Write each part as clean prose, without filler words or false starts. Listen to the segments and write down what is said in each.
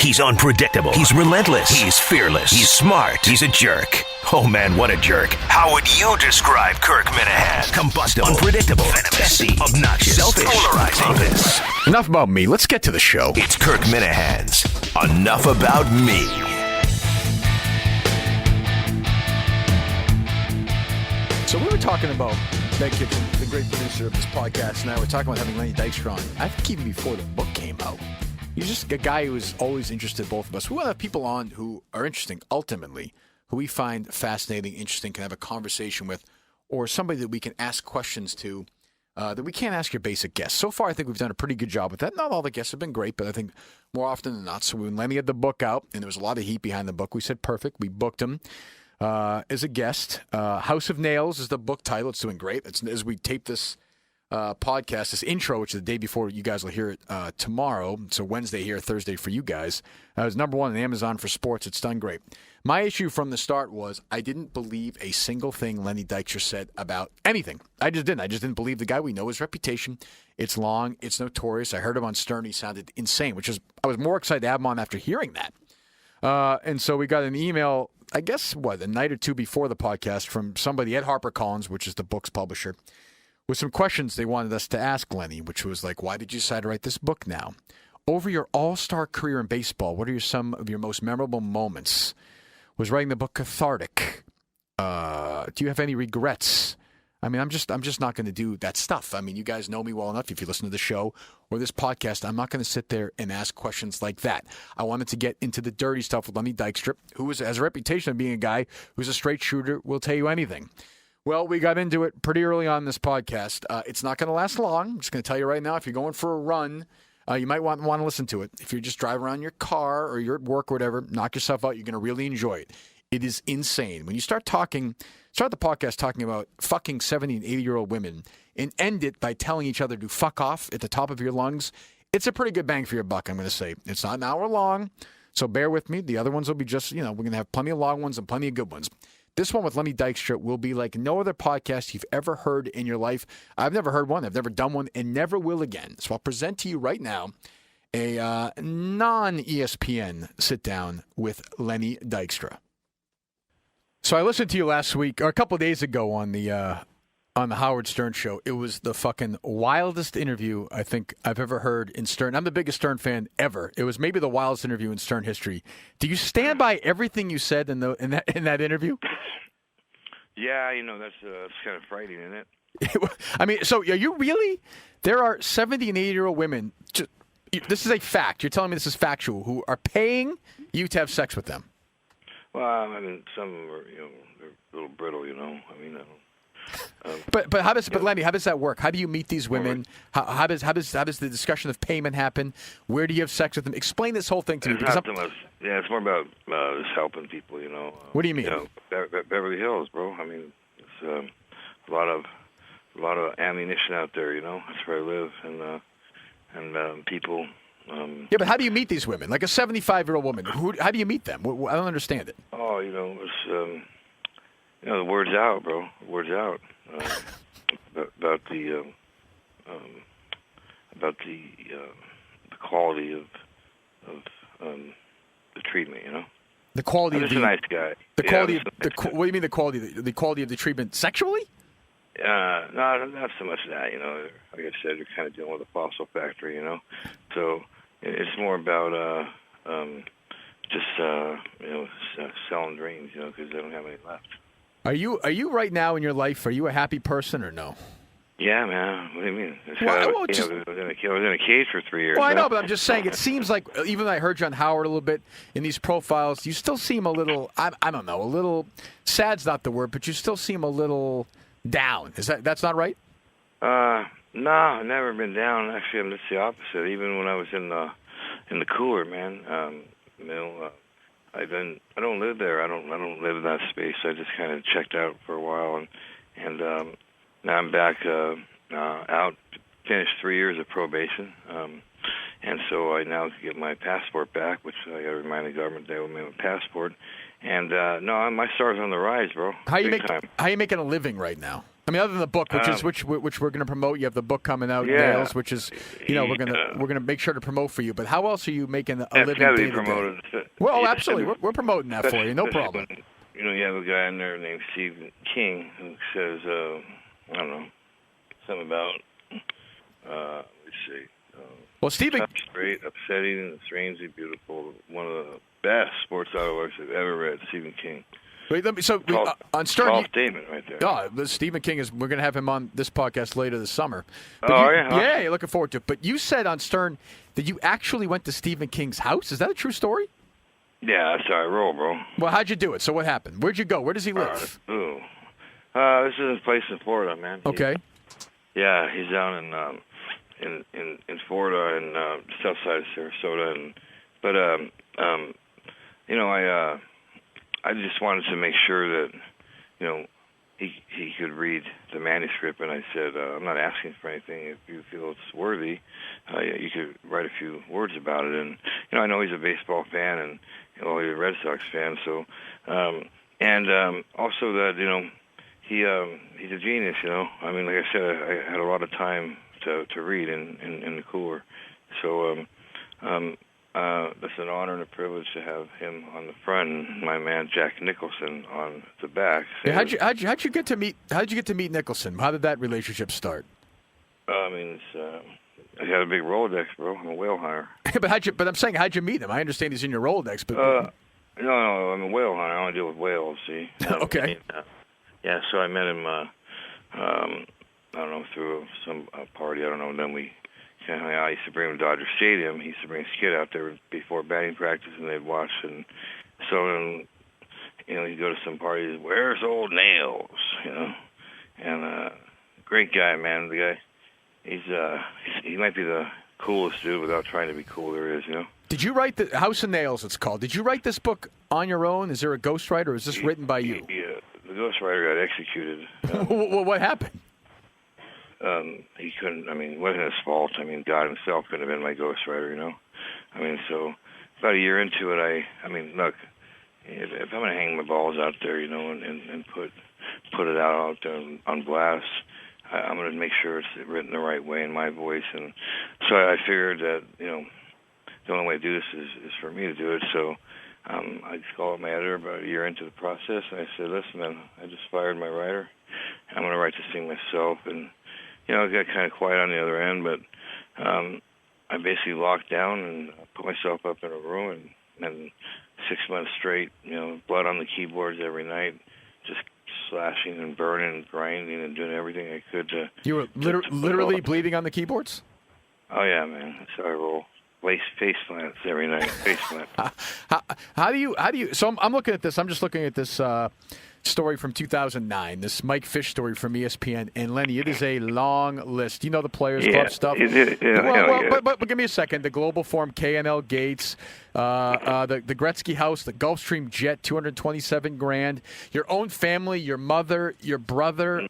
He's unpredictable. He's relentless. He's fearless. He's smart. He's a jerk. Oh man, what a jerk. How would you describe Kirk Minihane? Combustible, unpredictable, venomous, testy, obnoxious, selfish, polarizing. Pompous. Enough about me. Let's get to the show. It's Kirk Minihane's Enough About Me. So we were talking about Ben Kitchen, the great producer of this podcast, and I were talking about having Lenny Dykstra on. I think even before the book came out. He's just a guy who is always interested, both of us. We want to have people on who are interesting, ultimately, who we find fascinating, interesting, can have a conversation with, or somebody that we can ask questions to that we can't ask your basic guests. So far, I think we've done a pretty good job with that. Not all the guests have been great, but I think more often than not. So when Lenny had the book out, and there was a lot of heat behind the book, we said, perfect. We booked him as a guest. House of Nails is the book title. It's doing great. As we tape this podcast, this intro, which is the day before, you guys will hear it tomorrow. So Wednesday here, Thursday for you guys. It was number one on Amazon for sports. It's done great. My issue from the start was I didn't believe a single thing Lenny Dykstra said about anything. I just didn't believe the guy. We know his reputation. It's long. It's notorious. I heard him on Stern. He sounded insane, I was more excited to have him on after hearing that. And so we got an email, I guess, a night or two before the podcast from somebody at HarperCollins, which is the book's publisher, with some questions they wanted us to ask Lenny, which was like, why did you decide to write this book now? Over your all-star career in baseball, what are some of your most memorable moments? Was writing the book cathartic? Do you have any regrets? I mean, I'm just not going to do that stuff. I mean, you guys know me well enough. If you listen to the show or this podcast, I'm not going to sit there and ask questions like that. I wanted to get into the dirty stuff with Lenny Dykstra, who has a reputation of being a guy who's a straight shooter, will tell you anything. Well, we got into it pretty early on in this podcast. It's not going to last long. I'm just going to tell you right now, if you're going for a run, you might want to listen to it. If you're just driving around your car or you're at work or whatever, knock yourself out. You're going to really enjoy it. It is insane. When you start the podcast talking about fucking 70 and 80-year-old women and end it by telling each other to fuck off at the top of your lungs, it's a pretty good bang for your buck, I'm going to say. It's not an hour long, so bear with me. The other ones will be just, we're going to have plenty of long ones and plenty of good ones. This one with Lenny Dykstra will be like no other podcast you've ever heard in your life. I've never heard one. I've never done one and never will again. So I'll present to you right now a non-ESPN sit-down with Lenny Dykstra. So I listened to you last week, or a couple of days ago on the Howard Stern show. It was the fucking wildest interview I think I've ever heard in Stern. I'm the biggest Stern fan ever. It was maybe the wildest interview in Stern history. Do you stand by everything you said in that interview? Yeah, that's kind of frightening, isn't it? I mean, so are you really? There are 70 and 80-year-old women. This is a fact. You're telling me this is factual. Who are paying you to have sex with them? Well, I mean, some of them are, they're a little brittle, I mean, I don't. But Lenny, how does that work? How do you meet these women? How does the discussion of payment happen? Where do you have sex with them? Explain this whole thing to me. It's more about just helping people. What do you mean? Beverly Hills, bro. I mean, it's a lot of ammunition out there. That's where I live, and people. Yeah, but how do you meet these women? Like a 75-year-old woman. How do you meet them? I don't understand it. Oh, it's the word's out, bro. The word's out about the quality of the treatment. The quality I'm of just a nice guy. What do you mean the quality? The quality of the treatment sexually? No, not so much that. Like I said, you're kind of dealing with a fossil factory. So it's more about just selling dreams. Because they don't have any left. Are you right now in your life? Are you a happy person or no? Yeah, man. What do you mean? I was in a cage for 3 years. Well, I know, but I'm just saying. It seems like even though I heard you on Howard a little bit in these profiles, you still seem a little. I don't know. A little sad's not the word, but you still seem a little down. That's not right? No, I've never been down. Actually, it's the opposite. Even when I was in the cooler, man. I don't live there. I don't live in that space. I just kind of checked out for a while, and now I'm back out. Finished 3 years of probation, And so I now can get my passport back, which I got to remind the government they owe me a passport. And no, my star's on the rise, bro. How are you making a living right now? I mean, other than the book, which we're going to promote. You have the book coming out, Nails, which is we're gonna make sure to promote for you. But how else are you making a living? Got to be promoted. Well, absolutely, we're promoting that for you, no problem. When, you have a guy in there named Stephen King who says, I don't know, something about let's see. Well, Stephen, straight, upsetting, and strangely beautiful. One of the best sports autobiographies I've ever read. Stephen King. Wait, on Stern. Tall statement right there. Oh, Stephen King is. We're going to have him on this podcast later this summer. But yeah, you're looking forward to it. But you said on Stern that you actually went to Stephen King's house. Is that a true story? Yeah, that's how I roll, bro. Well, how'd you do it? So what happened? Where'd you go? Where does he live? This is a place in Florida, man. Okay. He's down in Florida and south side of Sarasota, I just wanted to make sure that he could read the manuscript, and I said, I'm not asking for anything. If you feel it's worthy, you could write a few words about it. And I know he's a baseball fan and he's a Red Sox fan, so also that he's a genius. I mean, like I said, I had a lot of time to read in the cooler, so that's an honor and a privilege to have him on the front, and my man Jack Nicholson on the back. Yeah, how'd you get to meet Nicholson? How did that relationship start? I mean, I had a big Rolodex, bro. I'm a whale hunter. But I'm saying, how'd you meet him? I understand he's in your Rolodex, but no, I'm a whale hunter. I only deal with whales. See? Okay. Yeah, so I met him. I don't know, through some party. I don't know. And then we kind of hung out. I used to bring him to Dodger Stadium. He used to bring his kid out there before batting practice, and they'd watch. And so then, he'd go to some parties. Where's old Nails? And great guy, man. The guy, he might be the coolest dude without trying to be cool there is. Did you write the House of Nails? It's called. Did you write this book on your own? Is there a ghostwriter, or is this written by you? Yeah, the ghostwriter got executed. Well, what happened? He couldn't. I mean, it wasn't his fault. I mean, God himself could have been my ghostwriter. I mean, so about a year into it, I mean, look, if I'm gonna hang my balls out there, and put it out there on blast, I'm gonna make sure it's written the right way in my voice. And so I figured that the only way to do this is for me to do it. So I just called my editor about a year into the process, and I said, listen, man, I just fired my writer. I'm going to write this thing myself. And, it got kind of quiet on the other end, but I basically locked down and put myself up in a room, and 6 months straight, blood on the keyboards every night, just slashing and burning and grinding and doing everything I could to... You were literally bleeding on the keyboards? Oh, yeah, man. That's how I roll. Face plants every night. Face plants. How do you? So I'm looking at this. I'm just looking at this story from 2009. This Mike Fish story from ESPN. And Lenny, it is a long list. You know the Players Club stuff. But give me a second. The Global Forum, K&L Gates, the Gretzky House, the Gulfstream Jet, $227,000. Your own family, your mother, your brother.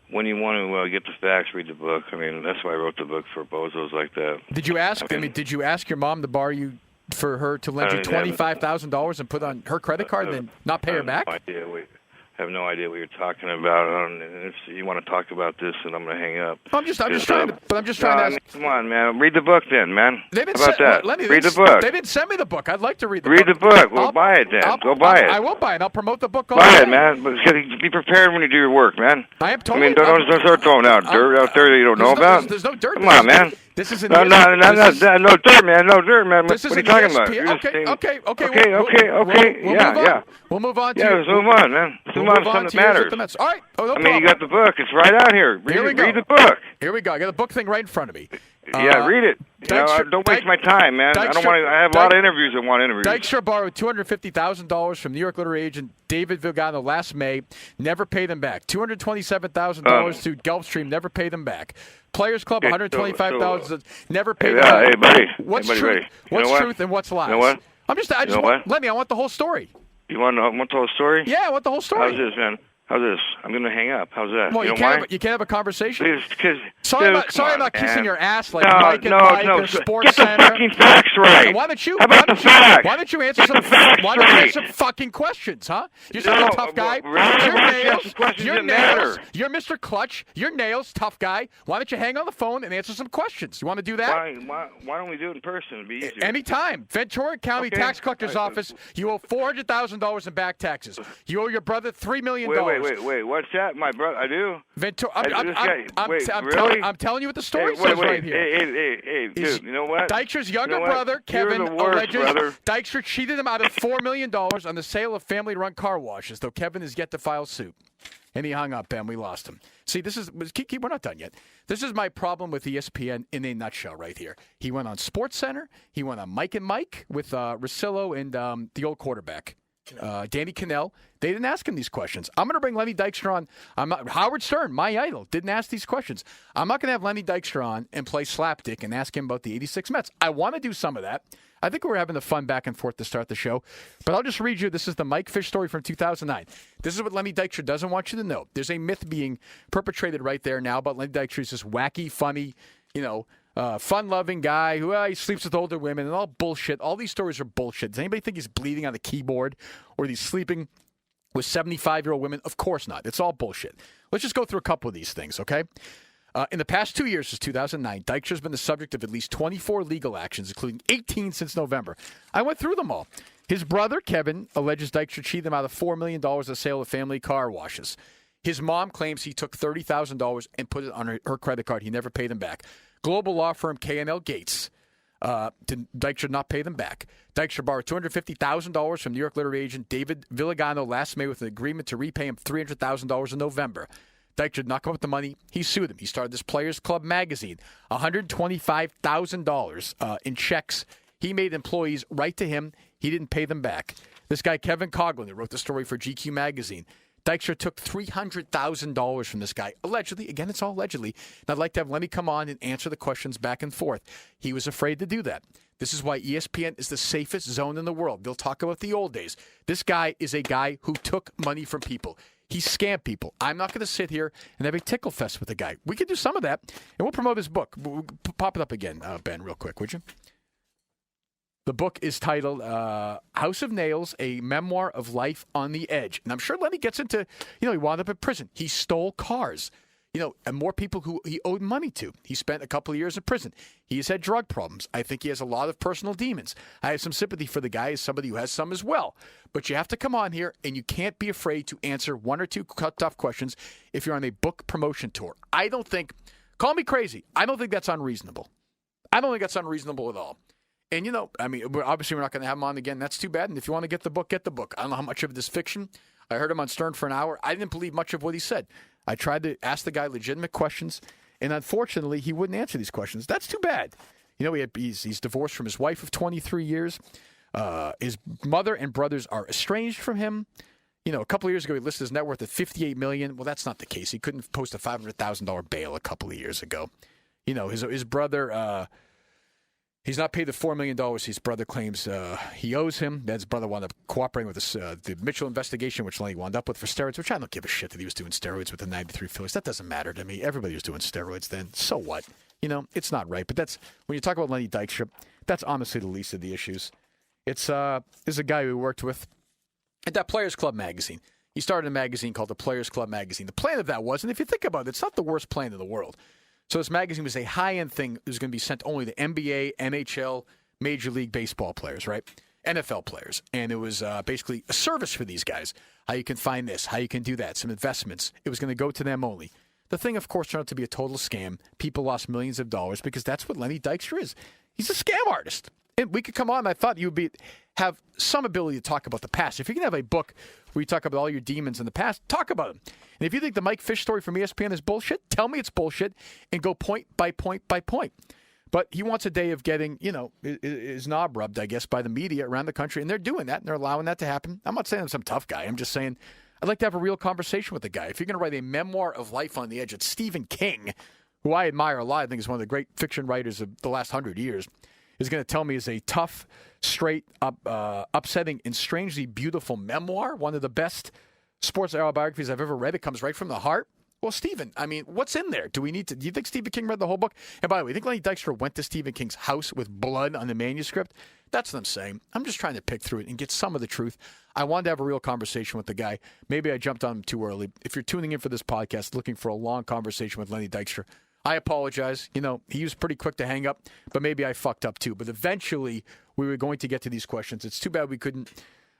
When you want to get the facts, read the book. I mean, that's why I wrote the book, for bozos like that. Did you ask? Did you ask your mom to borrow you for her to lend you $25,000 and put on her credit card and then not pay her back? I have no idea what you're talking about. If you want to talk about this, then I'm going to hang up. I'm just trying to ask. Come on, man. Read the book then, man. How about that? Lenny, read the book. They didn't send me the book. I'd like to read the book. Read the book. We'll buy it then. Go buy it. I will buy it. I'll promote the book. Buy it, man. But be prepared when you do your work, man. I am totally. I mean, don't start throwing out dirt out there that you don't know about. There's no dirt. Come on, man. This is no dirt, man. No dirt, man. What are you talking about? Okay. Yeah. We'll move on. Yeah, let's move on, man. Let's move on to something that matters. All right. You got the book. It's right out here. Read the book. Here we go. I got the book thing right in front of me. Yeah, read it. Don't waste my time, man. I don't want to. I have a lot of interviews. I want interviews. Dykstra borrowed $250,000 from New York literary agent David Vigano last May. Never paid them back. $227,000 to Gulfstream. Never paid them back. Players Club, $125,000. Never paid them back. Hey, buddy. What's truth? What's truth and what's lies? You know what? Lenny, I want the whole story. You want the whole story? Yeah, I want the whole story. How's this, man? How's this? I'm going to hang up. How's that? Well, you can't have a conversation? Because Sorry Dude, about kissing your ass like no, Mike and no, Mike no. or Sports Get the Center. fucking facts right. Why don't you? How about the facts? Why don't you answer Get some? the facts Why don't you straight. answer some fucking questions, huh? You're No, such a tough guy. really? Why Your don't you nails. ask some questions Your that nails. matter? You're Mr. Clutch. Your nails, tough guy. Why don't you hang on the phone and answer some questions? You want to do that? Why don't we do it in person? It'd be easier. Anytime. Ventura County Okay. Tax Collector's Office. You owe $400,000 in back taxes. You owe your brother $3 million. Wait. What's that? My brother, I do? Ventura. Really? I'm telling you what the story Hey, says right here. Hey, dude, you know what? Dykstra's younger You know what? brother, Kevin, You're the worst, alleges brother. Dykstra cheated him out of $4 million on the sale of family-run car washes, though Kevin is yet to file suit. And he hung up, Ben. We lost him. See, we're not done yet. This is my problem with ESPN in a nutshell right here. He went on SportsCenter. He went on Mike and Mike with Russillo and the old quarterback. Danny Cannell. They didn't ask him these questions. I'm going to bring Lenny Dykstra on. Howard Stern, my idol, didn't ask these questions. I'm not going to have Lenny Dykstra on and play slapdick and ask him about the 86 Mets. I want to do some of that. I think we're having the fun back and forth to start the show. But I'll just read you. This is the Mike Fish story from 2009. This is what Lenny Dykstra doesn't want you to know. There's a myth being perpetrated right there now about Lenny Dykstra. He's this wacky, funny, fun-loving guy who he sleeps with older women and all bullshit. All these stories are bullshit. Does anybody think he's bleeding on the keyboard or he's sleeping with 75-year-old women? Of course not. It's all bullshit. Let's just go through a couple of these things, okay? In the past 2 years, since 2009, Dykstra's been the subject of at least 24 legal actions, including 18 since November. I went through them all. His brother, Kevin, alleges Dykstra cheated him out of $4 million on the sale of family car washes. His mom claims he took $30,000 and put it on her credit card. He never paid him back. Global law firm K&L Gates did Dykstra not pay them back. Dykstra borrowed $250,000 from New York literary agent David Villagano last May with an agreement to repay him $300,000 in November. Dykstra did not come up with the money. He sued him. He started this Players Club magazine. $125,000 in checks he made employees write to him. He didn't pay them back. This guy, Kevin Coughlin, who wrote the story for GQ magazine, Dykstra took $300,000 from this guy, allegedly. Again, it's all allegedly. And I'd like to have Lenny come on and answer the questions back and forth. He was afraid to do that. This is why ESPN is the safest zone in the world. They'll talk about the old days. This guy is a guy who took money from people. He scammed people. I'm not going to sit here and have a tickle fest with the guy. We could do some of that, and we'll promote his book. Pop it up again, Ben, real quick, would you? The book is titled House of Nails, A Memoir of Life on the Edge. And I'm sure Lenny gets into, he wound up in prison. He stole cars. And more people who he owed money to. He spent a couple of years in prison. He has had drug problems. I think he has a lot of personal demons. I have some sympathy for the guy as somebody who has some as well. But you have to come on here, and you can't be afraid to answer one or two tough questions if you're on a book promotion tour. I don't think, call me crazy, I don't think that's unreasonable. I don't think that's unreasonable at all. And, obviously we're not going to have him on again. That's too bad. And if you want to get the book, get the book. I don't know how much of it is fiction. I heard him on Stern for an hour. I didn't believe much of what he said. I tried to ask the guy legitimate questions, and unfortunately, he wouldn't answer these questions. That's too bad. He's divorced from his wife of 23 years. His mother and brothers are estranged from him. A couple of years ago, he listed his net worth at $58 million. Well, that's not the case. He couldn't post a $500,000 bail a couple of years ago. His brother... He's not paid the $4 million his brother claims he owes him. That his brother wound up cooperating with the Mitchell investigation, which Lenny wound up with for steroids, which I don't give a shit that he was doing steroids with the 93 Phillies. That doesn't matter to me. Everybody was doing steroids then. So what? It's not right. But that's when you talk about Lenny Dykstra, that's honestly the least of the issues. It's a guy we worked with at that Players Club magazine. He started a magazine called the Players Club magazine. The plan of that was, and if you think about it, it's not the worst plan in the world. So this magazine was a high-end thing. It was going to be sent only to NBA, NHL, Major League Baseball players, right? NFL players. And it was basically a service for these guys. How you can find this, how you can do that, some investments. It was going to go to them only. The thing, of course, turned out to be a total scam. People lost millions of dollars because that's what Lenny Dykstra is. He's a scam artist. And we could come on. I thought you would have some ability to talk about the past. If you can have a book where you talk about all your demons in the past, talk about them. And if you think the Mike Fish story from ESPN is bullshit, tell me it's bullshit and go point by point by point. But he wants a day of getting, his knob rubbed, I guess, by the media around the country. And they're doing that, and they're allowing that to happen. I'm not saying I'm some tough guy. I'm just saying I'd like to have a real conversation with the guy. If you're going to write a memoir of life on the edge, it's Stephen King, who I admire a lot. I think is one of the great fiction writers of the last 100 years. Is going to tell me is a tough, straight up, upsetting, and strangely beautiful memoir. One of the best sports biographies I've ever read. It comes right from the heart. Well, Stephen, I mean, what's in there? Do you think Stephen King read the whole book? And by the way, you think Lenny Dykstra went to Stephen King's house with blood on the manuscript? That's what I'm saying. I'm just trying to pick through it and get some of the truth. I wanted to have a real conversation with the guy. Maybe I jumped on him too early. If you're tuning in for this podcast looking for a long conversation with Lenny Dykstra, I apologize. He was pretty quick to hang up, but maybe I fucked up too. But eventually, we were going to get to these questions. It's too bad we couldn't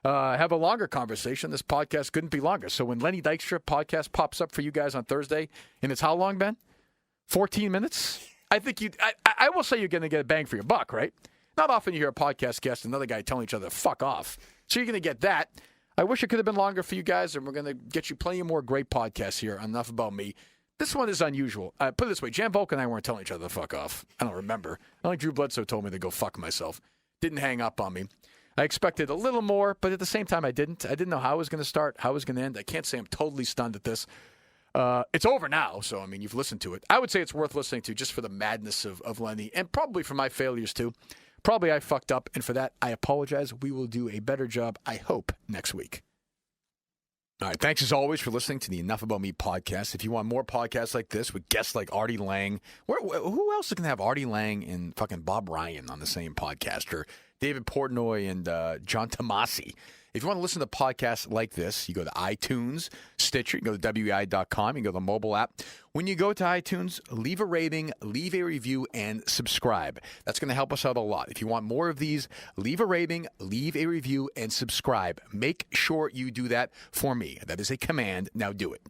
have a longer conversation. This podcast couldn't be longer. So when Lenny Dykstra podcast pops up for you guys on Thursday, and it's how long, Ben? 14 minutes? I think I will say you're going to get a bang for your buck, right? Not often you hear a podcast guest and another guy telling each other, fuck off. So you're going to get that. I wish it could have been longer for you guys, and we're going to get you plenty more great podcasts here on Enough About Me. This one is unusual. Put it this way, Jan Volk and I weren't telling each other to fuck off. I don't remember. I think Drew Bledsoe told me to go fuck myself. Didn't hang up on me. I expected a little more, but at the same time, I didn't. I didn't know how it was going to start, how it was going to end. I can't say I'm totally stunned at this. It's over now, so, I mean, you've listened to it. I would say it's worth listening to just for the madness of Lenny, and probably for my failures, too. Probably I fucked up, and for that, I apologize. We will do a better job, I hope, next week. All right, thanks as always for listening to the Enough About Me podcast. If you want more podcasts like this with guests like Artie Lang, who else is going to have Artie Lang and fucking Bob Ryan on the same podcast, or David Portnoy and John Tomasi? If you want to listen to podcasts like this, you go to iTunes, Stitcher, you go to WEI.com, you go to the mobile app. When you go to iTunes, leave a rating, leave a review, and subscribe. That's going to help us out a lot. If you want more of these, leave a rating, leave a review, and subscribe. Make sure you do that for me. That is a command. Now do it.